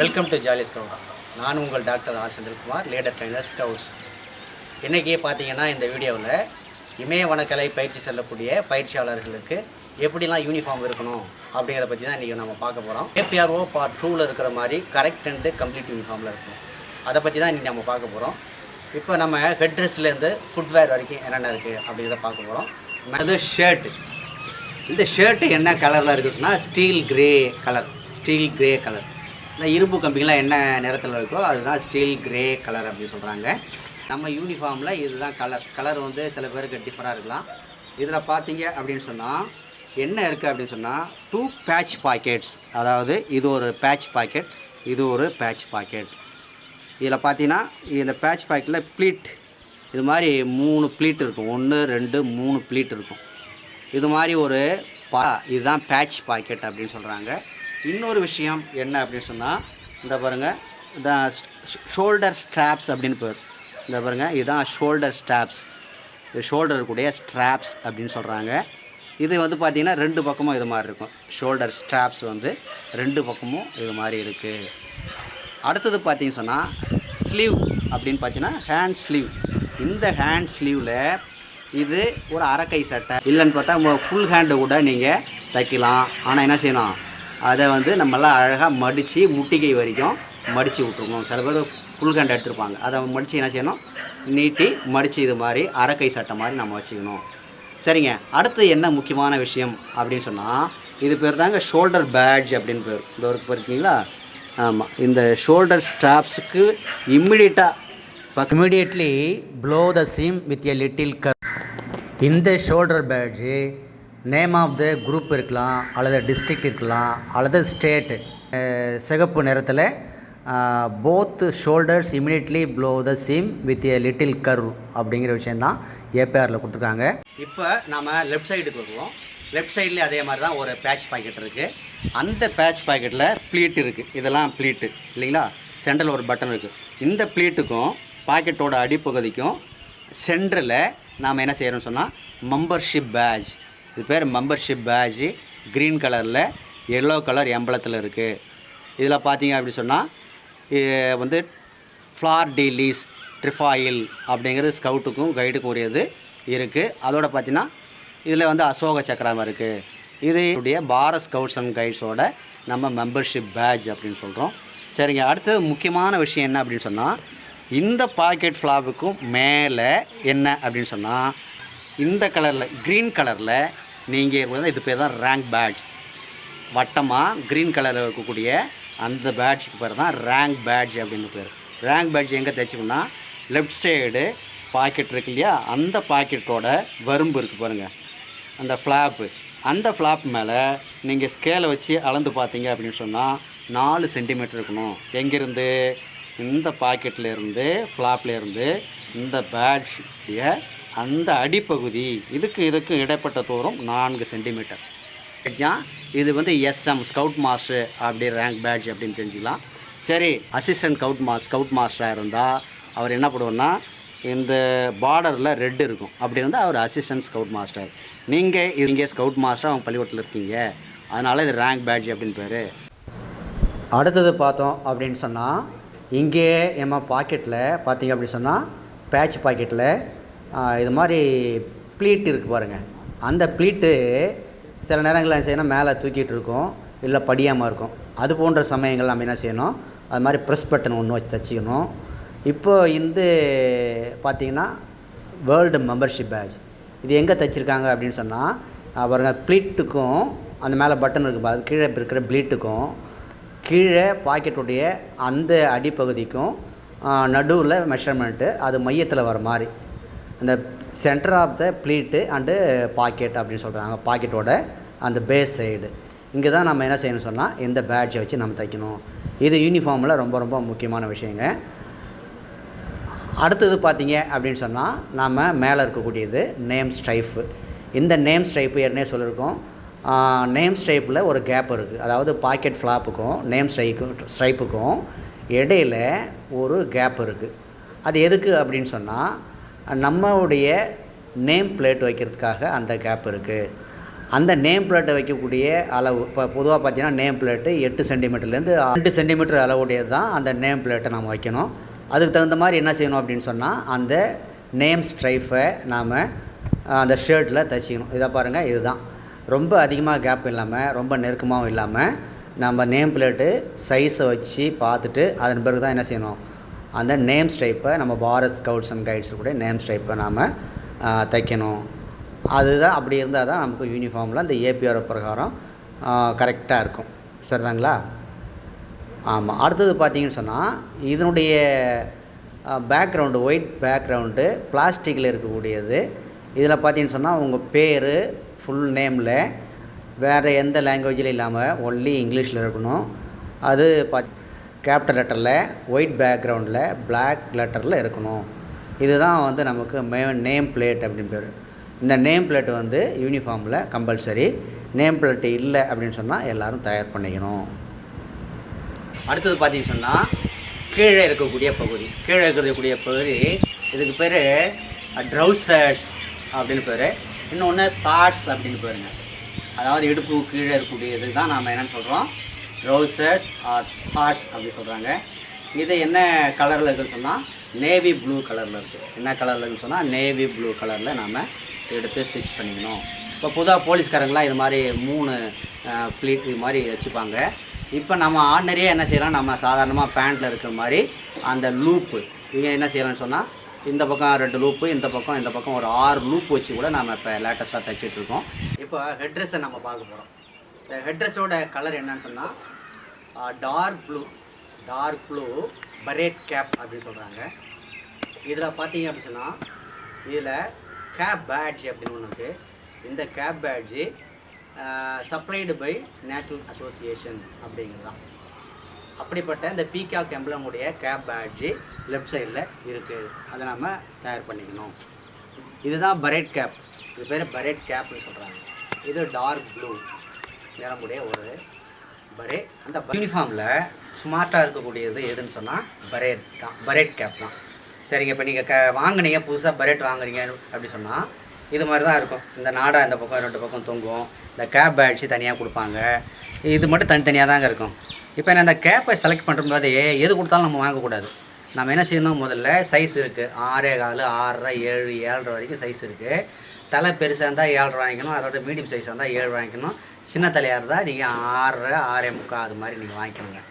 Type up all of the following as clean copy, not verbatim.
Welcome to jolly scout. நான் உங்கள் doctor R Senthilkumar, leader trainer scouts. இன்றைக்கி பார்த்தீங்கன்னா இந்த வீடியோவில் இமயவனக்கலை பயிற்சி செல்லக்கூடிய பயிற்சியாளர்களுக்கு எப்படிலாம் யூனிஃபார்ம் இருக்கணும் அப்படிங்கிறத பற்றி தான் இன்றைக்கி நம்ம பார்க்க போகிறோம். APRO பார்ட் 2ல் இருக்கிற மாதிரி கரெக்ட் அண்டு கம்ப்ளீட் யூனிஃபார்மில் இருக்கணும். அதை பற்றி தான் இன்றைக்கி நம்ம பார்க்க போகிறோம். இப்போ நம்ம ஹெட் ட்ரெஸ்லேருந்து ஃபுட்வேர் வரைக்கும் என்னென்ன இருக்குது அப்படிங்கிறத பார்க்க போகிறோம். அது ஷர்ட்டு. இந்த ஷர்ட்டு என்ன கலரில் இருக்குன்னு சொன்னால் ஸ்டீல் கிரே கலர். இந்த இரும்பு கம்பிங்கெலாம் என்ன நிறத்தில் இருக்கோ அதுதான் ஸ்டீல் கிரே கலர் அப்படின்னு சொல்கிறாங்க. நம்ம யூனிஃபார்மில் இதுதான் கலர் வந்து சில பேருக்கு டிஃபராக இருக்கலாம். இதில் பார்த்தீங்க அப்படின்னு சொன்னால் என்ன இருக்குது அப்படின்னு சொன்னால் 2 பேட்ச் பாக்கெட்ஸ், அதாவது இது ஒரு பேட்ச் பாக்கெட், இது ஒரு பேட்ச் பாக்கெட். இதில் பார்த்தீங்கன்னா இந்த பேட்ச் பாக்கெட்டில் ப்ளீட் இது மாதிரி 3 ப்ளீட் இருக்கும். 1 2 3 ப்ளீட் இருக்கும். இது மாதிரி ஒரு இதுதான் பேட்ச் பாக்கெட் அப்படின்னு சொல்கிறாங்க. இன்னொரு விஷயம் என்ன அப்படின்னு சொன்னால் இந்த பாருங்கள், இந்த ஷோல்டர் ஸ்ட்ராப்ஸ் அப்படின்னு பேர். இந்த பாருங்கள், இதுதான் ஷோல்டர் ஸ்ட்ராப்ஸ், ஷோல்டருக்குடைய ஸ்ட்ராப்ஸ் அப்படின்னு சொல்கிறாங்க. இது வந்து பார்த்திங்கன்னா 2 பக்கமும் இது மாதிரி இருக்கும். ஷோல்டர் ஸ்ட்ராப்ஸ் வந்து 2 பக்கமும் இது மாதிரி இருக்குது. அடுத்தது பார்த்திங்க சொன்னால் ஸ்லீவ் அப்படின்னு பார்த்தீங்கன்னா ஹேண்ட் ஸ்லீவ். இந்த ஹேண்ட் ஸ்லீவில் இது ஒரு அரைக்கை சட்டை இல்லைன்னு பார்த்தா ஃபுல் ஹேண்டு கூட நீங்கள் தைக்கலாம். ஆனால் என்ன செய்யணும், அதை வந்து நம்மளாம் அழகாக மடித்து முட்டிக்கை வரைக்கும் மடித்து விட்ருக்கணும். சில பேர் ஃபுல் ஹேண்ட் எடுத்துருப்பாங்க, அதை மடித்து என்ன செய்யணும், நீட்டி மடித்து இது மாதிரி அரைக்கை சட்டை மாதிரி நம்ம வச்சுக்கணும். சரிங்க. அடுத்து என்ன முக்கியமான விஷயம் அப்படின்னு சொன்னால் இது பேர் தாங்க ஷோல்டர் பேட்ஜ் அப்படின்னு பேர். இந்த ஒரு பார்த்தீங்களா? ஆமாம். இந்த ஷோல்டர் ஸ்ட்ராப்ஸுக்கு immediately below the seam with a little curve. இந்த shoulder badge name of the group இருக்கலாம், அல்லது டிஸ்ட்ரிக்ட் இருக்கலாம், அல்லது ஸ்டேட்டு. சிகப்பு நிறத்தில் both shoulders immediately below the seam with a little curve அப்படிங்கிற விஷயந்தான் ஏபிஆரில் கொடுத்துருக்காங்க. இப்போ நாம் லெஃப்ட் சைடுக்கு வருவோம். லெஃப்ட் சைட்லேயே அதே மாதிரி தான் ஒரு பேட்ச் பாக்கெட் இருக்குது. அந்த பேட்ச் பாக்கெட்டில் ப்ளீட் இருக்குது. இதெல்லாம் ப்ளீட்டு இல்லைங்களா? சென்டரில் ஒரு பட்டன் இருக்குது. இந்த ப்ளீட்டுக்கும் பாக்கெட்டோட அடிப்பகுதிக்கும் சென்டரில் நாம் என்ன செய்கிறோம்னு சொன்னால் மெம்பர்ஷிப் பேட்ஜ், இது பேர் மெம்பர்ஷிப் பேட்ஜு. க்ரீன் கலரில் எல்லோ கலர் எம்பளத்தில் இருக்குது. இதில் பார்த்தீங்க அப்படி சொன்னால் வந்து ஃப்ளார் டி லீஸ் ட்ரிஃபாயில் அப்படிங்கிறது ஸ்கவுட்டுக்கும் கைடுக்கும் உரியது இருக்குது. அதோட பார்த்தீங்கன்னா இதில் வந்து அசோக சக்கரம் இருக்குது. இது பாரத் ஸ்கவுட்ஸ் அண்ட் கைட்ஸோட நம்ம மெம்பர்ஷிப் பேட்ஜ் அப்படின்னு சொல்கிறோம். சரிங்க. அடுத்தது முக்கியமான விஷயம் என்ன அப்படின்னு சொன்னால் இந்த பாக்கெட் ஃப்ளாப்புக்கும் மேலே என்ன அப்படின்னு சொன்னால் இந்த கலரில் க்ரீன் கலரில் நீங்கள் இது பேர் தான் ரேங்க் பேட்ஜ். வட்டமாக க்ரீன் கலரில் இருக்கக்கூடிய அந்த பேட்ஜுக்கு பேர் தான் ரேங்க் பேட்ஜ் அப்படின்னு பேர். ரேங்க் பேட்ஜ் எங்கே தைச்சிக்கணும்னா லெஃப்ட் சைடு பாக்கெட் இருக்கு இல்லையா, அந்த பாக்கெட்டோட வரும்பு இருக்குது பாருங்கள், அந்த ஃப்ளாப்பு. அந்த ஃப்ளாப் மேலே நீங்கள் ஸ்கேலை வச்சு அளந்து பார்த்தீங்க அப்படின்னு சொன்னால் 4 சென்டிமீட்டர் இருக்கணும். எங்கேருந்து? இந்த பாக்கெட்லேருந்து ஃப்ளாப்லேருந்து இந்த பேட்ஜுடைய அந்த அடிப்பகுதி இதுக்கும் இடைப்பட்ட தூரம் 4 சென்டிமீட்டர். இது வந்து SM ஸ்கவுட் மாஸ்டர் அப்படி ரேங்க் பேட்ஜ் அப்படின்னு தெரிஞ்சுக்கலாம். சரி, அசிஸ்டன்ட் ஸ்கவுட் மாஸ்டராக இருந்தால் அவர் என்ன பண்ணுவோன்னா இந்த பார்டரில் ரெட் இருக்கும். அப்படி இருந்தால் அவர் அசிஸ்டன்ட் ஸ்கவுட் மாஸ்டர். நீங்கள் ஸ்கவுட் மாஸ்டர் அவங்க பள்ளிக்கூடத்தில் இருக்கீங்க, அதனால் இது ரேங்க் பேட்ஜ் அப்படின்னு பேர். அடுத்தது பார்த்தோம் அப்படின்னு சொன்னால் இங்கே நம்ம பாக்கெட்டில் பார்த்தீங்க அப்படின்னு சொன்னால் பேட்ச் பாக்கெட்டில் இது மாதிரி ப்ளீட் இருக்குது பாருங்கள். அந்த ப்ளீட்டு சில நேரங்களில் என்ன செய்யணும், மேலே தூக்கிட்டு இருக்கும், இல்லை படியாமல் இருக்கும். அது போன்ற சமயங்கள் நம்ம என்ன செய்யணும், அது மாதிரி ப்ரெஸ் பட்டன் ஒன்று வச்சு தைச்சிக்கணும். இப்போ இந்த பார்த்திங்கன்னா வேர்ல்டு மெம்பர்ஷிப் பேட்ஜ் இது எங்கே தைச்சிருக்காங்க அப்படின்னு சொன்னால் பாருங்கள், ப்ளீட்டுக்கும் அந்த மேலே பட்டன் இருக்குது, அது கீழே இருக்கிற ப்ளீட்டுக்கும் கீழே பாக்கெட்டுடைய அந்த அடிப்பகுதிக்கும் நடுவில் மெஷர்மெண்ட்டு அது மையத்தில் வர மாதிரி அந்த centre of the pleat and pocket அப்படின்னு சொல்கிறாங்க. பாக்கெட்டோட அந்த பேஸ் சைடு இங்கே தான் நம்ம என்ன செய்யணும்னு சொன்னால் இந்த பேட்ஜை வச்சு நம்ம தைக்கணும். இது யூனிஃபார்மில் ரொம்ப ரொம்ப முக்கியமான விஷயங்க. அடுத்தது பார்த்தீங்க அப்படின்னு சொன்னால் நம்ம மேலே இருக்கக்கூடியது நேம் ஸ்ட்ரைப்பு. இந்த நேம் ஸ்ட்ரைப்பு ஏற்கனவே சொல்லியிருக்கோம். நேம் ஸ்ட்ரைப்பில் ஒரு கேப் இருக்குது. அதாவது பாக்கெட் ஃப்ளாப்புக்கும் நேம் ஸ்ட்ரைப்புக்கும் இடையில் ஒரு கேப் இருக்குது. அது எதுக்கு அப்படின்னு சொன்னால் நம்மளுடைய நேம் பிளேட் வைக்கிறதுக்காக அந்த கேப் இருக்குது. அந்த நேம் பிளேட்டை வைக்கக்கூடிய அளவு இப்போ பொதுவாக பார்த்தீங்கன்னா நேம் பிளேட்டு 8 சென்டிமீட்டர்லேருந்து 2 சென்டிமீட்டர் அளவுடையது தான் அந்த நேம் பிளேட்டை நம்ம வைக்கணும். அதுக்கு தகுந்த மாதிரி என்ன செய்யணும் அப்படின்னு சொன்னால் அந்த நேம் ஸ்ட்ரைஃபை நாம் அந்த ஷர்ட்டில் தைச்சிக்கணும். இதை பாருங்கள், இதுதான் ரொம்ப அதிகமாக கேப் இல்லாமல் ரொம்ப நெருக்கமாகவும் இல்லாமல் நம்ம நேம் பிளேட்டு சைஸை வச்சு பார்த்துட்டு அதன் பிறகு தான் என்ன செய்யணும், அந்த நேம் ஸ்ட்ரைப்பை நம்ம பாரத் ஸ்கவுட்ஸ் அண்ட் கைட்ஸு கூட நேம் ஸ்ட்ரைப்பை நாம் தைக்கணும். அதுதான், அப்படி இருந்தால் தான் நமக்கு யூனிஃபார்மில் அந்த ஏபிஆர் பிரகாரம் கரெக்டாக இருக்கும். சரிதாங்களா? ஆமாம். அடுத்தது பார்த்திங்கன்னு சொன்னால் இதனுடைய பேக்ரவுண்டு ஒயிட் பேக்ரவுண்டு பிளாஸ்டிக்கில் இருக்கக்கூடியது. இதில் பார்த்தீங்கன்னு சொன்னால் உங்கள் பேர் ஃபுல் நேமில் வேறு எந்த லாங்குவேஜில் இல்லாமல் ஒன்லி இங்கிலீஷில் இருக்கணும். அது கேபிட்டல் லெட்டரில் ஒயிட் பேக்ரவுண்டில் பிளாக் லெட்டரில் இருக்கணும். இதுதான் வந்து நமக்கு நேம் பிளேட் அப்படின்னு பேர். இந்த நேம் பிளேட் வந்து யூனிஃபார்மில் கம்பல்சரி. நேம் பிளேட்டு இல்லை அப்படின்னு சொன்னால் எல்லோரும் தயார் பண்ணிக்கணும். அடுத்தது பார்த்தீங்கன்னு சொன்னால் கீழே இருக்கக்கூடிய பகுதி இதுக்கு பேர் ட்ரௌசர்ஸ் அப்படின்னு பேர். இன்னொன்று ஷார்ட்ஸ் அப்படின்னு பேருங்க. அதாவது இடுப்பு கீழே இருக்கக்கூடியது தான் நாம் என்னென்னு சொல்கிறோம், ட்ரௌசர்ஸ் ஆர் ஷார்ட்ஸ் அப்படின்னு சொல்கிறாங்க. இது என்ன கலரில் இருக்குதுன்னு சொன்னால் நேவி ப்ளூ கலரில் இருக்குது. என்ன கலரில் இருக்குதுன்னு சொன்னால் நேவி ப்ளூ கலரில் நாம் எடுத்து ஸ்டிச் பண்ணிக்கணும். இப்போ பொதுவாக போலீஸ்காரங்களாம் இது மாதிரி 3 ப்ளீட் இது மாதிரி வச்சுப்பாங்க. இப்போ நம்ம ஆர்டினரியாக என்ன செய்யலாம், நம்ம சாதாரணமாக பேண்ட்டில் இருக்கிற மாதிரி அந்த லூப்பு இவங்க என்ன செய்யலாம்னு சொன்னால் இந்த பக்கம் 2 லூப்பு, இந்த பக்கம் ஒரு 6 லூப் வச்சு கூட நம்ம இப்போ லேட்டஸ்ட்டாக தைச்சிட்ருக்கோம். இப்போ ஹெட்ரெஸ்ஸை நம்ம பார்க்க போகிறோம். இந்த ஹெட்ரெஸ்ஸோட கலர் என்னன்னு சொன்னால் டார்க் ப்ளூ பரேட் கேப் அப்படின்னு சொல்கிறாங்க. இதில் பார்த்தீங்க அப்படின்னு சொன்னால் இதில் கேப் பேட்ஜ் அப்படின்னு ஒன்று இருக்குது. இந்த cap badge supplied by national association அப்படிங்கிறது தான். அப்படிப்பட்ட இந்த பீகாக் எம்ப்ளமுடைய கேப் பேட்ஜு லெஃப்ட் சைடில் இருக்குது. அதை நம்ம தயார் பண்ணிக்கணும். இதுதான் பரேட் கேப். இது பேர் பரேட் கேப்னு சொல்கிறாங்க. இது டார்க் ப்ளூ நிறமுடைய ஒரு பரேட். அந்த யூனிஃபார்மில் ஸ்மார்ட்டாக இருக்கக்கூடியது எதுன்னு சொன்னால் பரேட் கேப் தான். சரிங்க, இப்போ நீங்கள் வாங்குனீங்க, புதுசாக பரேட் வாங்குறீங்க அப்படி சொன்னால் இது மாதிரி தான் இருக்கும். இந்த நாடா இந்த பக்கம் 2 பக்கம் தொங்கும். இந்த கேப் பேட்ஜு தனியாக கொடுப்பாங்க. இது மட்டும் தனித்தனியாக தாங்க இருக்கும். இப்போ நான் இந்த கேப்பை செலக்ட் பண்ணும்போது எது கொடுத்தாலும் நம்ம வாங்கக்கூடாது. நம்ம என்ன செய்யணும், முதல்ல சைஸ் இருக்குது. 6.25, 6.5, 7, 7.5 வரைக்கும் சைஸ் இருக்குது. தலை பெருசாக இருந்தால் 7.5 வாங்கிக்கணும். அதோட மீடியம் சைஸாக இருந்தால் 7 வாங்கிக்கணும். சின்ன தலையாக இருந்தால் நீங்கள் 6.5, 6.25 அது மாதிரி நீங்கள் வாங்கிக்கணுங்க.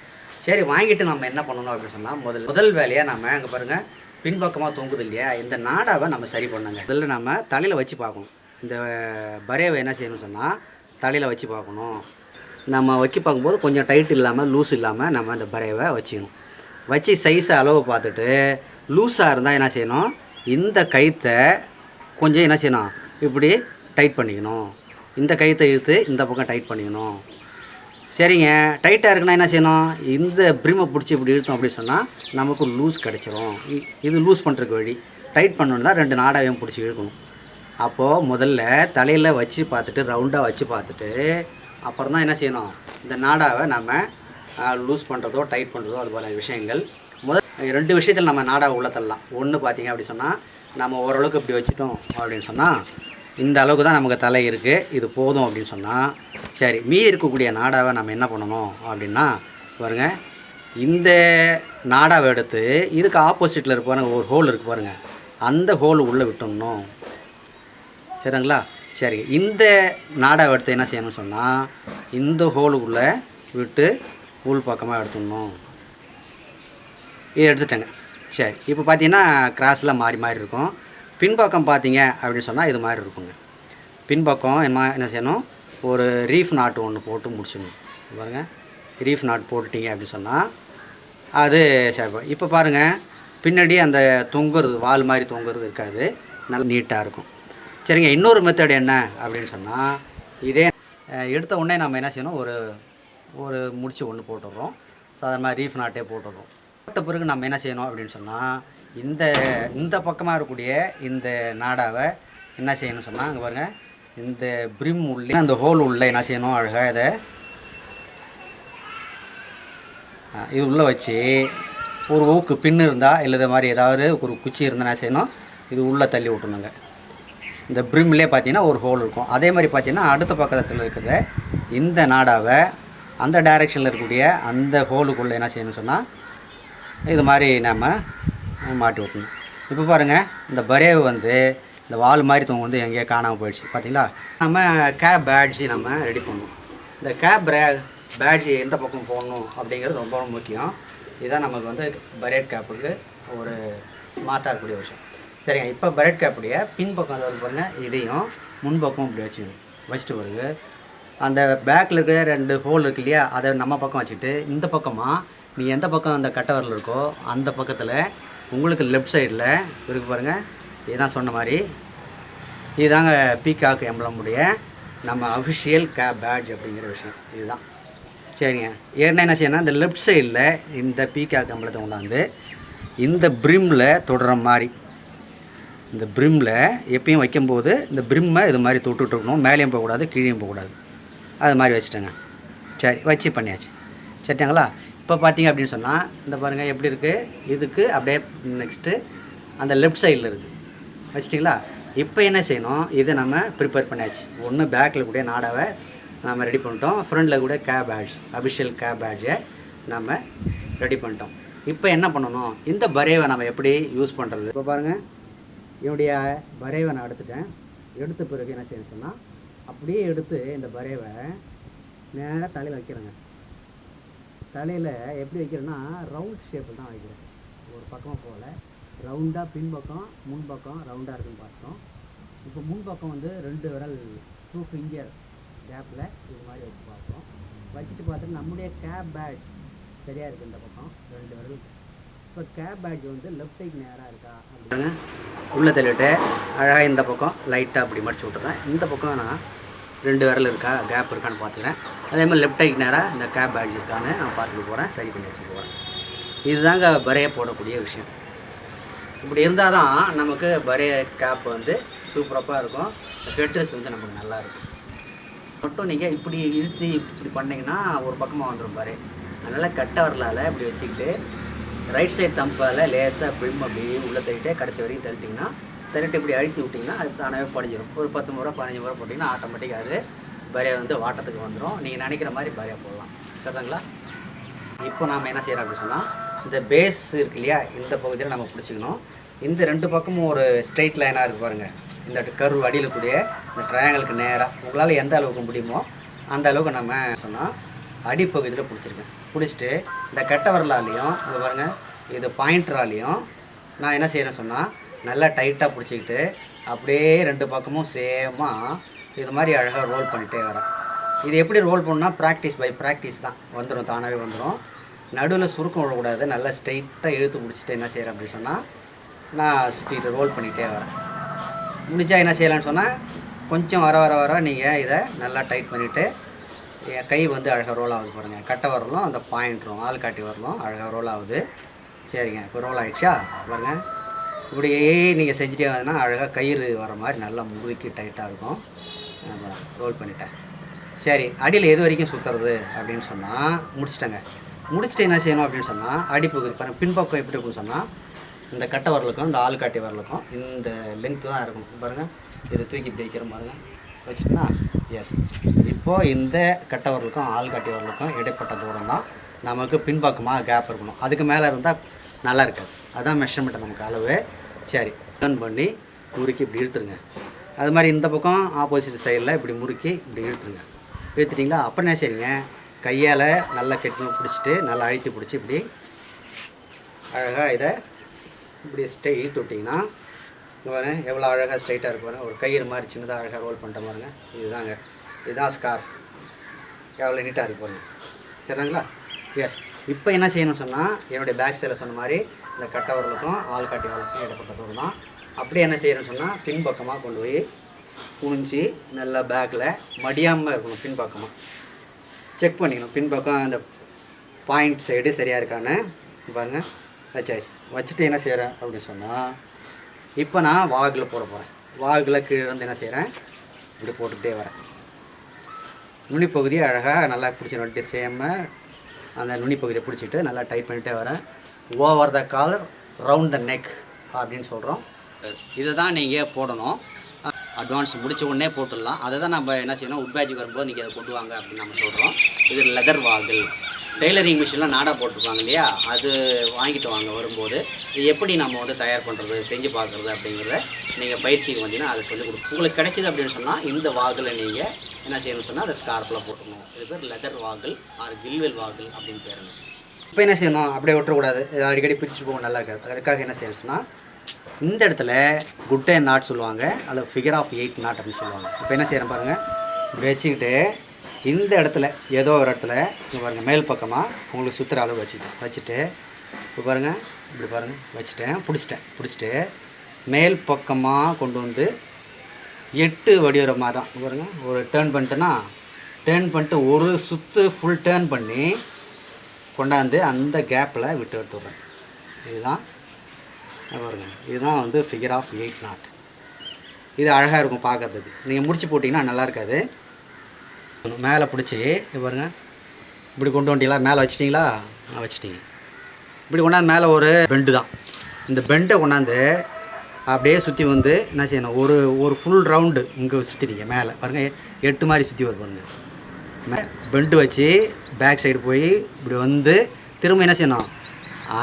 சரி, வாங்கிட்டு நம்ம என்ன பண்ணணும் அப்படின்னு சொன்னால் முதல் வேலையாக நம்ம அங்கே பாருங்கள் பின்பக்கமாக தொங்குது இல்லையா, இந்த நாடாவை நம்ம சரி பண்ணுங்க. முதல்ல நம்ம தலையில் வச்சு பார்க்கணும். இந்த பரேவை என்ன செய்யணும்னு சொன்னால் தலையில் வச்சு பார்க்கணும். நம்ம வைக்க பார்க்கும்போது கொஞ்சம் டைட் இல்லாமல் லூஸ் இல்லாமல் நம்ம அந்த பரேவை வச்சுக்கணும். வச்சு சைஸை அளவு பார்த்துட்டு லூஸாக இருந்தால் என்ன செய்யணும், இந்த கயிற்றை கொஞ்சம் என்ன செய்யணும், இப்படி டைட் பண்ணிக்கணும். இந்த கயிற்றை இழுத்து இந்த பக்கம் டைட் பண்ணிக்கணும். சரிங்க, டைட்டாக இருக்குன்னா என்ன செய்யணும், இந்த பிரிமை பிடிச்சி இப்படி இழுத்தோம் அப்படின்னு சொன்னால் நமக்கு லூஸ் கிடச்சிரும். இது லூஸ் பண்ணுறதுக்கு வழி. டைட் பண்ணணுன்னு தான் 2 நாடாவையும் பிடிச்சி இழுக்கணும். அப்போது முதல்ல தலையில் வச்சு பார்த்துட்டு ரவுண்டாக வச்சு பார்த்துட்டு அப்புறம் தான் என்ன செய்யணும், இந்த நாடாவை நம்ம லூஸ் பண்ணுறதோ டைட் பண்ணுறதோ அது போல விஷயங்கள். முதல் 2 விஷயத்தில் நம்ம நாடாவை உள்ள தள்ளலாம். ஒன்று பார்த்திங்க அப்படி சொன்னால் நம்ம ஓரளவுக்கு இப்படி வச்சுட்டோம் அப்படின்னு சொன்னால் இந்த அளவுக்கு தான் நமக்கு தலை இருக்குது, இது போதும் அப்படின்னு சொன்னால் சரி. மீதி இருக்கக்கூடிய நாடாவை நம்ம என்ன பண்ணணும் அப்படின்னா பாருங்கள், இந்த நாடாவை எடுத்து இதுக்கு ஆப்போசிட்டில் இருக்க பாருங்கள் ஒரு ஹோல் இருக்குது பாருங்கள், அந்த ஹோல் உள்ளே விட்டுடணும். சரிங்களா? சரி, இந்த நாடாவை எடுத்து என்ன செய்யணும்னு சொன்னால் இந்த ஹோலுக்குள்ளே விட்டு உள் பக்கமாக எடுத்துடணும். இது எடுத்துட்டேங்க. சரி, இப்போ பார்த்தீங்கன்னா கிராஸில் மாறி இருக்கும். பின்பக்கம் பார்த்தீங்க அப்படின்னு சொன்னால் இது மாதிரி இருக்குங்க. பின்பக்கம் என்ன செய்யணும், ஒரு ரீஃப் நாட்டு ஒன்று போட்டு முடிச்சிடணும். பாருங்கள், ரீஃப் நாட் போட்டுட்டீங்க அப்படின்னு சொன்னால் அது சரி. இப்போ பாருங்கள், பின்னாடி அந்த தொங்குறது வால் மாதிரி தொங்குறது இருக்காது, நல்லா நீட்டாக இருக்கும். சரிங்க, இன்னொரு மெத்தட் என்ன அப்படின்னு சொன்னால் இதே எடுத்த உடனே நம்ம என்ன செய்யணும், ஒரு முடிச்சு ஒன்று போட்டுடுறோம். சாதாரணமாக ரீஃப் நாட்டே போட்டுடுறோம். போட்ட பிறகு நம்ம என்ன செய்யணும் அப்படின்னு சொன்னால் இந்த பக்கமாக இருக்கக்கூடிய இந்த நாடாவை என்ன செய்யணும்னு சொன்னால் அங்கே பாருங்கள், இந்த பிரிம் உள்ளே அந்த ஹோல் உள்ளே என்ன செய்யணும், அழகாக இதை இது உள்ளே வச்சு ஒரு ஊக்கு பின்னு இருந்தால் இல்லை இது மாதிரி ஏதாவது ஒரு குச்சி இருந்தால் என்ன செய்யணும், இது உள்ளே தள்ளி விட்டணுங்க. இந்த ப்ரிம்லேயே பார்த்தீங்கன்னா ஒரு ஹோல் இருக்கும். அதே மாதிரி பார்த்தீங்கன்னா அடுத்த பக்கத்தில் இருக்கிற இந்த நாடாவை அந்த டைரெக்ஷனில் இருக்கக்கூடிய அந்த ஹோலுக்குள்ளே என்ன செய்யணும்னு சொன்னால் இது மாதிரி நம்ம மாட்டி விட்டணும். இப்போ பாருங்கள், இந்த பரேவு வந்து இந்த வால் மாதிரி தொங்க வந்து எங்கேயோ காணாமல் போயிடுச்சு பார்த்தீங்களா. நம்ம கேப் பேட்ஜி நம்ம ரெடி பண்ணணும். இந்த கேப் பேட்ஜி எந்த பக்கம் போடணும் அப்படிங்கிறது ரொம்ப ரொம்ப முக்கியம். இதுதான் நமக்கு வந்து பரேட் கேப்புக்கு ஒரு ஸ்மார்ட்டாக இருக்கக்கூடிய விஷயம். சரிங்க, இப்போ பரேட் கேப்புடைய பின்பக்கம் வந்து பாருங்கள், இதையும் முன்பக்கம் இப்படி வச்சுட்டு பிறகு அந்த பேக்கில் இருக்கிற 2 ஹோல் இருக்கு இல்லையா, அதை நம்ம பக்கம் வச்சுட்டு இந்த பக்கமாக நீ எந்த பக்கம் அந்த கட்டை வரல இருக்கோ அந்த பக்கத்தில் உங்களுக்கு லெஃப்ட் சைடில் இருக்கு பாருங்கள். இதுதான் சொன்ன மாதிரி இதுதாங்க பீகாக் எம்பளமுடைய நம்ம அஃபிஷியல் கேப் பேட்ஜ் அப்படிங்கிற விஷயம் இதுதான். சரிங்க, ஏன்னா என்ன செய்யணும், இந்த லெஃப்ட் சைடில் இந்த பீகாக் எம்பளத்தை கொண்டாந்து இந்த ப்ரிம்மில் தொடுற மாதிரி, இந்த ப்ரிம்மில் எப்பயும் வைக்கும்போது இந்த ப்ரிம்மை இது மாதிரி தொட்டுட்டு இருக்கணும். மேலேயும் போகக்கூடாது, கீழேயும் போகக்கூடாது. அது மாதிரி வச்சுட்டேங்க. சரி, வச்சு பண்ணியாச்சு. சரிங்களா. இப்போ பார்த்தீங்க அப்படின்னு சொன்னால் இந்த பாருங்கள் எப்படி இருக்குது. இதுக்கு அப்படியே நெக்ஸ்ட்டு அந்த லெஃப்ட் சைடில் இருக்குது வச்சிட்டிங்களா. இப்போ என்ன செய்யணும், இதை நம்ம ப்ரிப்பேர் பண்ணியாச்சு. ஒன்று பேக்கில் கூட நாடாவை நம்ம ரெடி பண்ணிட்டோம், ஃப்ரண்டில் கூட கேப் பேட்ஜ் அஃபிஷியல் கேப் பேட்ஜை நம்ம ரெடி பண்ணிட்டோம். இப்போ என்ன பண்ணணும், இந்த பரேவை நம்ம எப்படி யூஸ் பண்ணுறது. இப்போ பாருங்கள், என்னுடைய பரேவை நான் எடுத்துட்டேன். எடுத்த பிறகு என்ன செய்யணும் சொன்னால் அப்படியே எடுத்து இந்த பரேவை நேராக தலையில் வைக்கிறேங்க. தலையில் எப்படி வைக்கிறேன்னா ரவுண்ட் ஷேப்பில் தான் வைக்கிறேன். ஒரு பக்கமாக போகல, ரவுண்டாக பின்பக்கம் முன்பக்கம் ரவுண்டாக இருக்குன்னு பார்த்தோம். இப்போ முன்பக்கம் வந்து 2 விரல் 2 ஃபிங்கர் கேப்பில் இது மாதிரி வச்சு பார்த்தோம். வச்சுட்டு பார்த்துட்டு நம்முடைய கேப் பேட்ஜ் சரியாக இருக்குது. இந்த பக்கம் 2 விரல். இப்போ கேப் பேட்ஜ் வந்து லெஃப்ட் சைட் நேராக இருக்கா அப்படிங்க உள்ளே தள்ளிவிட்டு அழகாக இந்த பக்கம் லைட்டாக அப்படி மடிச்சு விட்டுறேன். இந்த பக்கம் நான் 2 விரல் இருக்கா கேப் இருக்கான்னு பார்த்துக்கிறேன். அதே மாதிரி லெஃப்ட் சைட் நேராக இந்த கேப் பேட்ஜ் இருக்கான்னு நான் பார்த்துட்டு போகிறேன், சரி பண்ணி வச்சுட்டு போகிறேன். இதுதாங்க பரே போடக்கூடிய விஷயம். இப்படி இருந்தால் தான் நமக்கு பரே கேப் வந்து சூப்பராக இருக்கும். ஹெட்ரஸ் வந்து நமக்கு நல்லாயிருக்கும். மட்டும் நீங்கள் இப்படி இழுத்து இப்படி பண்ணிங்கன்னா ஒரு பக்கமாக வந்துடும் பரே. அதனால் கட்டை வரலால் இப்படி வச்சுக்கிட்டு ரைட் சைட் தம்பால் லேசாக பிரிம் அப்படி உள்ளே தள்ளிட்டு கடைசி வரைக்கும் தள்ளிட்டிங்கன்னா, தள்ளிட்டு இப்படி அழுத்தி விட்டிங்கன்னா அது தானாகவே படிஞ்சிடும். ஒரு 10 முறை 15 முறை போட்டிங்கன்னா ஆட்டோமேட்டிக்காக அது பரே வந்து வாட்டத்துக்கு வந்துடும். நீங்கள் நினைக்கிற மாதிரி பரே போடலாம். சரிங்களா. இப்போ நாம் என்ன செய்கிறோம் அப்படின்னு சொன்னால் இந்த பேஸ் இருக்கு இல்லையா, இந்த பகுதியில் நம்ம பிடிச்சிக்கணும். இந்த 2 பக்கமும் ஒரு ஸ்ட்ரெயிட் லைனாக இருக்குது பாருங்கள். இந்த கர்வ் அடியில் கூடிய இந்த ட்ரையாங்கிளுக்கு நேராக உங்களால் எந்த அளவுக்கு முடியுமோ அந்த அளவுக்கு நம்ம சொன்னால் அடிப்பகுதியில் பிடிச்சிருக்கேன். பிடிச்சிட்டு இந்த கட்டை வரலாலையும் இது பாருங்கள், இது பாயிண்டராலையும் நான் என்ன செய்கிறேன்னு சொன்னால் நல்லா டைட்டாக பிடிச்சிக்கிட்டு அப்படியே 2 பக்கமும் சேமாக இது மாதிரி அழகாக ரோல் பண்ணிகிட்டே வரேன். இது எப்படி ரோல் பண்ணணும்னா ப்ராக்டிஸ் பை ப்ராக்டிஸ் தான் வந்துடும், தானாகவே வந்துடும். நடுவில் சுருக்கம் விடக்கூடாது. நல்லா ஸ்ட்ரைட்டாக இழுத்து பிடிச்சிட்டு என்ன செய்கிறேன் அப்படின்னு சொன்னால் நான் சுற்றிக்கிட்டு ரோல் பண்ணிகிட்டே வரேன். முடிஞ்சால் என்ன செய்யலான்னு சொன்னால் கொஞ்சம் வர வர வர நீங்கள் இதை நல்லா டைட் பண்ணிவிட்டு என் கை வந்து அழகாக ரோல் ஆகுது பாருங்கள். கட்டை வரலும் அந்த பாயிண்ட்ரும் ஆள்காட்டி வரலும் அழகாக ரோல் ஆகுது. சரிங்க, இப்போ ரோல் ஆகிடுச்சா பாருங்கள். இப்படியே நீங்கள் செஞ்சுட்டே வந்தீங்கன்னா அழகாக கயிறு வர மாதிரி நல்லா முறுக்கி டைட்டாக இருக்கும். ரோல் பண்ணிட்டேன். சரி, அடியில் எது வரைக்கும் சுற்றுறது அப்படின்னு சொன்னால் முடிச்சிட்டேங்க. முடிச்சுட்டு என்ன செய்யணும் அப்படின்னு சொன்னால் அடிப்பகுதி பாருங்கள், பின்பக்கம் எப்படி இருக்குன்னு சொன்னால் இந்த கட்டை வரலுக்கும் இந்த ஆள்காட்டி வரலுக்கும் இந்த லென்த்து தான் இருக்கும் பாருங்கள். இதை தூக்கி இப்படி வைக்கிற பாருங்கள், வச்சுட்டுனா எஸ். இப்போது இந்த கட்டை வரலுக்கும் ஆள்காட்டி வரலுக்கும் இடைப்பட்ட தூரம் தான் நமக்கு பின்பக்கமாக கேப் இருக்கணும். அதுக்கு மேலே இருந்தால் நல்லா இருக்காது. அதுதான் மெஷர்மெண்ட்டு நமக்கு அளவு. சரி, டர்ன் பண்ணி முறுக்கி இப்படி இழுத்துருங்க. அது மாதிரி இந்த பக்கம் ஆப்போசிட் சைடில் இப்படி முறுக்கி இப்படி இழுத்துருங்க. இழுத்துட்டிங்களா. அப்புறம் என்ன செய்யுங்க, கையால் நல்லா கெட்டி பிடிச்சிட்டு நல்லா அழுத்தி பிடிச்சி இப்படி அழகாக இதை இப்படி இழுத்து விட்டிங்கன்னா பாருங்க எவ்வளோ அழகாக ஸ்ட்ரைட்டாக இருக்கு பாருங்கள். ஒரு கயிறு மாதிரி சின்னதாக அழகாக ரோல் பண்ணிட்ட பாருங்க. இதுதாங்க, இதுதான் ஸ்கார்ஃப். எவ்வளோ நீட்டாக இருக்கு பாருங்கள். சரிங்களா. எஸ். இப்போ என்ன செய்யணும்னு சொன்னால் என்னுடைய பேக் சைடில் சொன்ன மாதிரி இந்த கட்டை வரலுக்கும் ஆள்காட்டி வரலுக்கும் இடப்பட்ட தூரம் தான். அப்படியே என்ன செய்யணும்னு சொன்னால் பின்பக்கமாக கொண்டு போய் குனிஞ்சி நல்லா பேக்கில் மடியாமல் இருக்கணும். பின்பக்கமாக செக் பண்ணிக்கணும். பின்பக்கம் அந்த பாயிண்ட் சைடு சரியாக இருக்கான்னு பாருங்கள். வச்சாச்சு. வச்சுட்டு என்ன செய்கிறேன் அப்படின்னு சொன்னால் இப்போ நான் வாகில் போட போகிறேன். வாகில் கீழே வந்து என்ன செய்கிறேன், இப்படி போட்டுக்கிட்டே வரேன். நுனிப்பகுதியை அழகாக நல்லா பிடிச்சி நட்டு சேமாக அந்த நுனிப்பகுதியை பிடிச்சிட்டு நல்லா டைட் பண்ணிகிட்டே வரேன். Over the collar round the neck அப்படின்னு சொல்கிறோம். இதை தான் நீங்கள் போடணும். அட்வான்ஸ் முடித்த உடனே போட்டுடலாம். அதை தான் நம்ம என்ன செய்யணும், உட் பேட்சுக்கு வரும்போது நீங்கள் அதை கொண்டு வாங்க அப்படின்னு நம்ம சொல்கிறோம். இது லெதர் வாகல். டெய்லரிங் மிஷின்லாம் நாடாக போட்டிருப்பாங்க இல்லையா, அது வாங்கிட்டு வாங்க வரும்போது. இது எப்படி நம்ம வந்து தயார் பண்ணுறது, செஞ்சு பார்க்குறது அப்படிங்கிறத நீங்கள் பயிற்சிக்கு வந்தீங்கன்னா அதை சொல்லிக் கொடுக்கும். உங்களுக்கு கிடைச்சிது அப்படின்னு சொன்னால் இந்த வாகலை நீங்கள் என்ன செய்யணும்னு சொன்னால் அதை ஸ்கார்ப்பில் போட்டுக்கணும். இது பேர் லெதர் வாகல் ஆர் கில்வெல் வாகல் அப்படின்னு பேருங்க. இப்போ என்ன செய்யணும், அப்படியே விட்டுறக்கூடாது, அடிக்கடி பிரிச்சுட்டு போக நல்லா இருக்காது. அதுக்காக என்ன செய்யணும் சொன்னால் இந்த இடத்துல குட் அண்ட் நாட் சொல்லுவாங்க, அல்லது ஃபிகர் ஆஃப் 8 நாட் அப்படின்னு சொல்லுவாங்க. இப்போ என்ன செய்கிறேன் பாருங்கள், இப்படி வச்சுக்கிட்டு இந்த இடத்துல ஏதோ ஒரு இடத்துல இப்போ பாருங்கள் மேல் பக்கமாக உங்களுக்கு சுற்றுற அளவு வச்சுட்டு இப்போ பாருங்கள் இப்படி பாருங்கள் பிடிச்சிட்டு மேல் பக்கமாக கொண்டு வந்து 8 வடிவர மாதிரி தான் பாருங்கள். ஒரு டேர்ன் பண்ணிட்டு ஒரு சுற்று ஃபுல் டேர்ன் பண்ணி கொண்டாந்து அந்த கேப்பில் விட்டு எடுத்துடுறேன். இதுதான் பாருங்க, இதுதான் வந்து ஃபிகர் ஆஃப் 8 நாட். இது அழகாக இருக்கும் பார்க்கறதுக்கு. நீங்கள் முடிச்சு போட்டிங்கன்னா நல்லா இருக்காது. மேலே பிடிச்சி பாருங்க, இப்படி கொண்டு வந்துட்டீங்களா, மேலே வச்சிட்டிங்களா, வச்சிட்டிங்க. இப்படி கொண்டாந்து மேலே ஒரு பெண்டு தான். இந்த பெண்டை கொண்டாந்து அப்படியே சுற்றி வந்து என்ன செய்யணும், ஒரு ஃபுல் ரவுண்டு இங்கே சுற்றிட்டீங்க. மேலே பாருங்கள் 8 மாதிரி சுற்றி வரும் பாருங்கள். பெண்டு வச்சு பேக் சைடு போய் இப்படி வந்து திரும்ப என்ன செய்யணும்,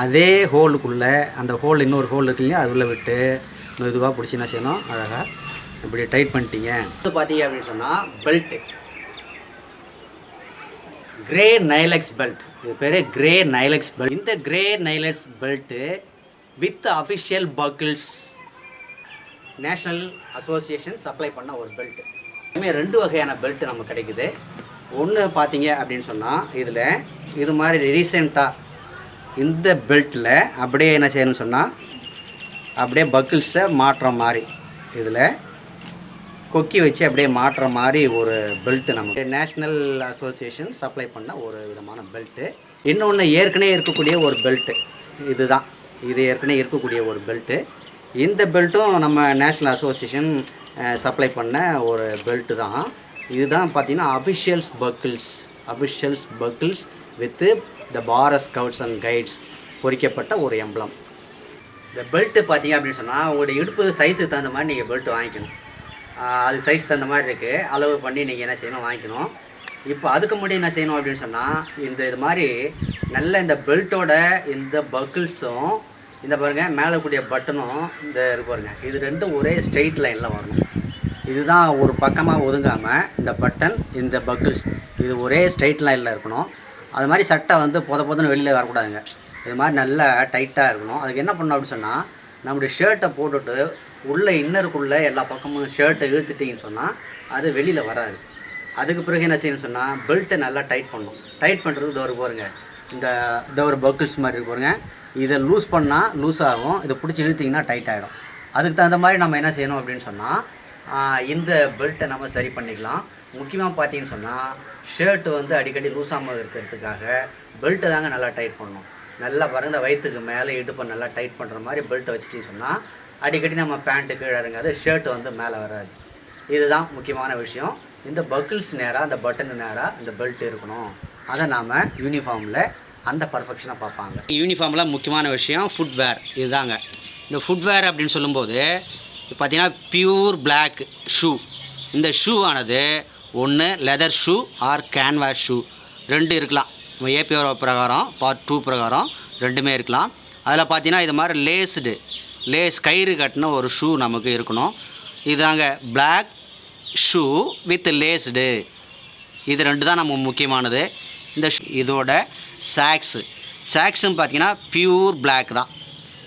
அதே ஹோலுக்குள்ளே அந்த ஹோல் இன்னொரு ஹோல் இருக்குங்க, அது உள்ளே விட்டு மெதுவாக பிடிச்சி என்ன செய்யணும், அழகாக இப்படி டைட் பண்ணிட்டீங்க. இது பார்த்தீங்க அப்படின்னு சொன்னால் பெல்ட்டு, கிரே நைலக்ஸ் பெல்ட். இது பேர் கிரே நைலக்ஸ் பெல்ட். இந்த grey Nylex belt with official buckles national association supply பண்ண ஒரு பெல்ட்டு. இதுமாதிரி 2 வகையான பெல்ட்டு நமக்கு கிடைக்குது. ஒன்று பார்த்தீங்க அப்படின்னு சொன்னால் இதில் இது மாதிரி ரீசெண்டாக இந்த பெல்ட்டில் அப்படியே என்ன செய்யணும்னு சொன்னால் அப்படியே பக்கிள்ஸை மாட்டுற மாதிரி இதில் கொக்கி வச்சு அப்படியே மாட்டுற மாதிரி ஒரு பெல்ட்டு நமக்கு நேஷ்னல் அசோசியேஷன் சப்ளை பண்ண ஒரு விதமான பெல்ட்டு. இன்னொன்று ஏற்கனவே இருக்கக்கூடிய ஒரு பெல்ட்டு, இதுதான் இது ஏற்கனவே இருக்கக்கூடிய ஒரு பெல்ட்டு. இந்த பெல்ட்டும் நம்ம நேஷ்னல் அசோசியேஷன் சப்ளை பண்ண ஒரு பெல்ட்டு தான். இதுதான் பார்த்திங்கன்னா officials buckles with the Bharat scouts and guides பொறிக்கப்பட்ட ஒரு எம்பளம். இந்த பெல்ட்டு பார்த்தீங்க அப்படின்னு சொன்னால் உங்களுடைய இடுப்பு சைஸுக்கு தகுந்த மாதிரி நீங்கள் பெல்ட்டு வாங்கிக்கணும். அது சைஸ் தகுந்த மாதிரி இருக்குது, அளவு பண்ணி நீங்கள் என்ன செய்யணும், வாங்கிக்கணும். இப்போ அதுக்கு முன்னாடி என்ன செய்யணும் அப்படின்னு சொன்னால் இது மாதிரி நல்ல இந்த பெல்ட்டோட இந்த பக்கிள்ஸும் இந்த பாருங்கள் மேலே கூடிய பட்டனும் இந்த இருக்கு பாருங்கள், இது ரெண்டும் ஒரே ஸ்ட்ரெயிட் லைனில் வரணும். இதுதான் ஒரு பக்கமாக ஒதுங்காமல் இந்த பட்டன் இந்த பக்கிள்ஸ் இது ஒரே ஸ்ட்ரெயிட் லைனில் இருக்கணும். அது மாதிரி சட்டை வந்து பொதன்னு வெளியில் வரக்கூடாதுங்க. இது மாதிரி நல்லா டைட்டாக இருக்கணும். அதுக்கு என்ன பண்ணணும் அப்படின்னு சொன்னால் நம்முடைய ஷர்ட்டை போட்டுட்டு உள்ளே இன்னருக்குள்ளே எல்லா பக்கமும் ஷர்ட்டை இழுத்துட்டிங்கன்னு சொன்னால் அது வெளியில் வராது. அதுக்கு பிறகு என்ன செய்யணும்னு சொன்னால் பெல்ட்டை நல்லா டைட் பண்ணணும். டைட் பண்ணுறது இதோ பாருங்க, இந்த ஒரு பக்கிள்ஸ் மாதிரி இருக்கு பாருங்க. இதை லூஸ் பண்ணால் லூஸ் ஆகும், இதை பிடிச்சி இழுத்திங்கன்னா டைட் ஆகிடும். அதுக்கு தகுந்த மாதிரி நம்ம என்ன செய்யணும் அப்படின்னு சொன்னால் இந்த பெல்ட்டை நம்ம சரி பண்ணிக்கலாம். முக்கியமாக பார்த்தீங்கன்னு சொன்னால் ஷர்ட்டு வந்து அடிக்கடி லூஸாமல் இருக்கிறதுக்காக பெல்ட்டை தாங்க நல்லா டைட் பண்ணணும். நல்லா பாருங்க, இந்த வயிற்றுக்கு மேலே இடுப்பை நல்லா டைட் பண்ணுற மாதிரி பெல்ட்டை வச்சுட்டின்னு சொன்னால் அடிக்கடி நம்ம பேண்ட்டு கீழே இறங்காது, ஷர்ட்டு வந்து மேலே வராது. இதுதான் முக்கியமான விஷயம். இந்த பக்கிள்ஸ் நேராக, அந்த பட்டனு நேராக இந்த பெல்ட் இருக்கணும். அதை நாம் யூனிஃபார்மில் அந்த பர்ஃபெக்ஷனாக பார்ப்பாங்க. யூனிஃபார்மில் முக்கியமான விஷயம் ஃபுட்வேர். இதுதாங்க இந்த ஃபுட்வேர் அப்படின்னு சொல்லும்போது பார்த்திங்கன்னா பியூர் பிளாக் ஷூ. இந்த ஷூ ஆனது ஒன்று leather shoe or canvas shoe, 2 இருக்கலாம். ஏபிஓ பிரகாரம் பார்ட் 2 பிரகாரம் 2மே இருக்கலாம். அதில் பார்த்தீங்கன்னா இது மாதிரி லேஸ் கயிறு கட்டின ஒரு ஷூ நமக்கு இருக்கணும். இதுதாங்க பிளாக் ஷூ வித் லேஸ்டு. இது 2 தான் நம்ம முக்கியமானது. இந்த இதோட சாக்ஸும் பார்த்திங்கன்னா பியூர் பிளாக் தான்.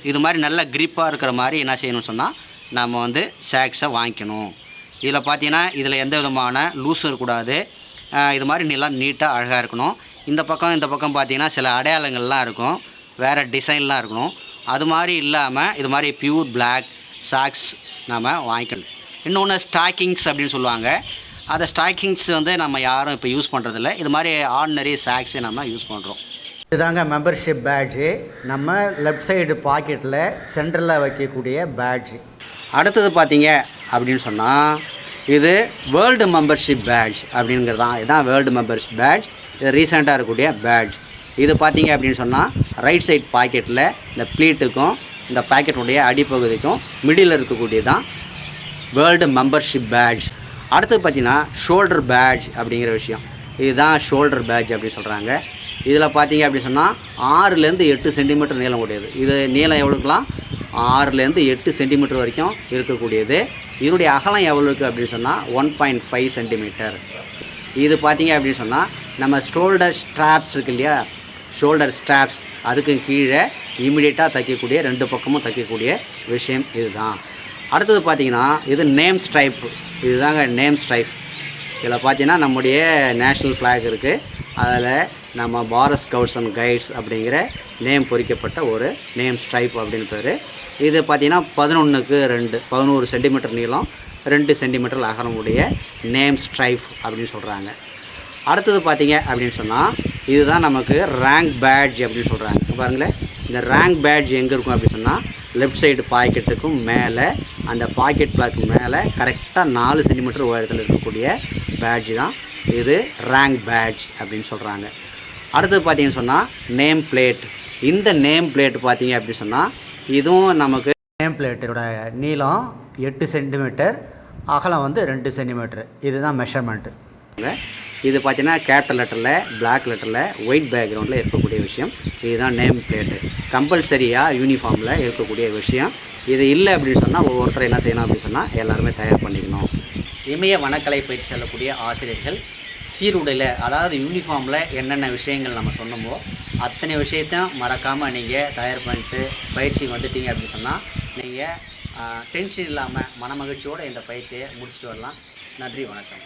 இது மாதிரி நல்ல க்ரிப்பாக இருக்கிற மாதிரி என்ன செய்யணும்னு சொன்னால் நம்ம வந்து சாக்ஸை வாங்கிக்கணும். இதில் பார்த்தீங்கன்னா இதில் எந்த விதமான லூஸும் இருக்கக்கூடாது. இது மாதிரி நல்லா நீட்டாக அழகாக இருக்கணும். இந்த பக்கம் பார்த்தீங்கன்னா சில அடையாளங்கள்லாம் இருக்கும், வேறு டிசைன்லாம் இருக்கணும். அது மாதிரி இல்லாமல் இது மாதிரி பியூர் பிளாக் சாக்ஸ் நாம் வாங்கிக்கணும். இன்னொன்று ஸ்டாக்கிங்ஸ் அப்படின்னு சொல்லுவாங்க. அந்த ஸ்டாக்கிங்ஸ் வந்து நம்ம யாரும் இப்போ யூஸ் பண்ணுறதில்ல. இது மாதிரி ஆர்டினரி சாக்ஸை நம்ம யூஸ் பண்ணுறோம். இதுதாங்க மெம்பர்ஷிப் பேட்ஜு. நம்ம லெஃப்ட் சைடு பாக்கெட்டில் சென்டரில் வைக்கக்கூடிய பேட்ஜு. அடுத்தது பார்த்தீங்க அப்படின்னு சொன்னால் இது வேர்ல்டு மெம்பர்ஷிப் பேட்ஜ் அப்படிங்கிறது தான். இதுதான் வேர்ல்டு மெம்பர்ஷிப் பேட்ஜ். இது ரீசெண்டாக இருக்கக்கூடிய பேட்ஜ். இது பார்த்தீங்க அப்படின்னு சொன்னால் ரைட் சைட் பாக்கெட்டில் இந்த ப்ளீட்டுக்கும் இந்த பாக்கெட்டுடைய அடிப்பகுதிக்கும் மிடில் இருக்கக்கூடியது தான் வேர்ல்டு மெம்பர்ஷிப் பேட்ஜ். அடுத்து பார்த்தீங்கன்னா ஷோல்டர் பேட்ஜ் அப்படிங்கிற விஷயம். இதுதான் ஷோல்டர் பேட்ஜ் அப்படின்னு சொல்கிறாங்க. இதில் பார்த்தீங்க அப்படின்னு சொன்னால் 6லேருந்து 8 சென்டிமீட்டர் நீளம் கூடியது. இது நீளம் எவ்வளோக்கலாம்? 6லேருந்து 8 சென்டிமீட்டர் வரைக்கும் இருக்கக்கூடியது. இதனுடைய அகலம் எவ்வளோ இருக்குது அப்படின்னு சொன்னால் 1.5 சென்டிமீட்டர். இது பார்த்தீங்க அப்படின்னு சொன்னால் நம்ம ஷோல்டர் ஸ்ட்ராப்ஸ் இருக்கு இல்லையா, ஷோல்டர் ஸ்ட்ராப்ஸ் அதுக்கு கீழே இமிடியேட்டாக தைக்கக்கூடிய 2 பக்கமும் தைக்கக்கூடிய விஷயம் இதுதான். அடுத்தது பார்த்திங்கன்னா இது நேம் ஸ்ட்ரைப். இதுதாங்க நேம் ஸ்ட்ரைப். இதில் பார்த்தீங்கன்னா நம்முடைய நேஷ்னல் ஃப்ளாக் இருக்குது. அதில் நம்ம பாரத் ஸ்கவுட்ஸ் அண்ட் கைட்ஸ் அப்படிங்கிற நேம் பொறிக்கப்பட்ட ஒரு நேம் ஸ்ட்ரைப் அப்படின்னு பேர். இது பார்த்திங்கன்னா 11 சென்டிமீட்டர் நீளம், 2 சென்டிமீட்டர் அகலமுடைய நேம் ஸ்ட்ரைப் அப்படின்னு சொல்கிறாங்க. அடுத்தது பார்த்திங்க அப்படின்னு சொன்னால் இதுதான் நமக்கு ரேங்க் பேட்ஜ் அப்படின்னு சொல்கிறாங்க. பாருங்களேன், இந்த ரேங்க் பேட்ஜ் எங்கே இருக்கும் அப்படின்னு சொன்னால் லெஃப்ட் சைடு பாக்கெட்டுக்கும் மேலே, அந்த பாக்கெட் பிளாக்கு மேலே கரெக்டாக 4 சென்டிமீட்டர் உயரத்தில் இருக்கக்கூடிய பேட்ஜ் தான் இது ரேங்க் பேட்ஜ் அப்படின்னு சொல்கிறாங்க. அடுத்தது பார்த்திங்கன்னு சொன்னால் நேம் பிளேட். இந்த நேம் பிளேட் பார்த்திங்க அப்படின்னு சொன்னால் இதுவும் நமக்கு நேம் பிளேட்டோட நீளம் 8 சென்டிமீட்டர், அகலம் வந்து 2 சென்டிமீட்டர். இதுதான் மெஷர்மெண்ட்டு. இது பார்த்தீங்கன்னா கேபிட்டல் லெட்டரில், பிளாக் லெட்டரில், ஒயிட் பேக்ரவுண்டில் இருக்கக்கூடிய விஷயம். இதுதான் நேம் பிளேட்டு. கம்பல்சரியாக யூனிஃபார்மில் இருக்கக்கூடிய விஷயம். இது இல்லை அப்படின்னு சொன்னால் ஒவ்வொருத்தரும் என்ன செய்யணும் அப்படின்னு சொன்னால் எல்லாருமே தயார் பண்ணிக்கணும். இமய வனக்கலை பயிற்சி செல்லக்கூடிய ஆசிரியர்கள் சீருடையில், அதாவது யூனிஃபார்மில் என்னென்ன விஷயங்கள் நம்ம சொன்னோமோ அத்தனை விஷயத்தையும் மறக்காமல் நீங்கள் தயார் பண்ணிட்டு பயிற்சிக்கு வந்துட்டீங்க அப்படின்னு சொன்னால் நீங்கள் டென்ஷன் இல்லாமல் மனமகிழ்ச்சியோடு இந்த பயிற்சியை முடிச்சுட்டு வரலாம். நன்றி, வணக்கம்.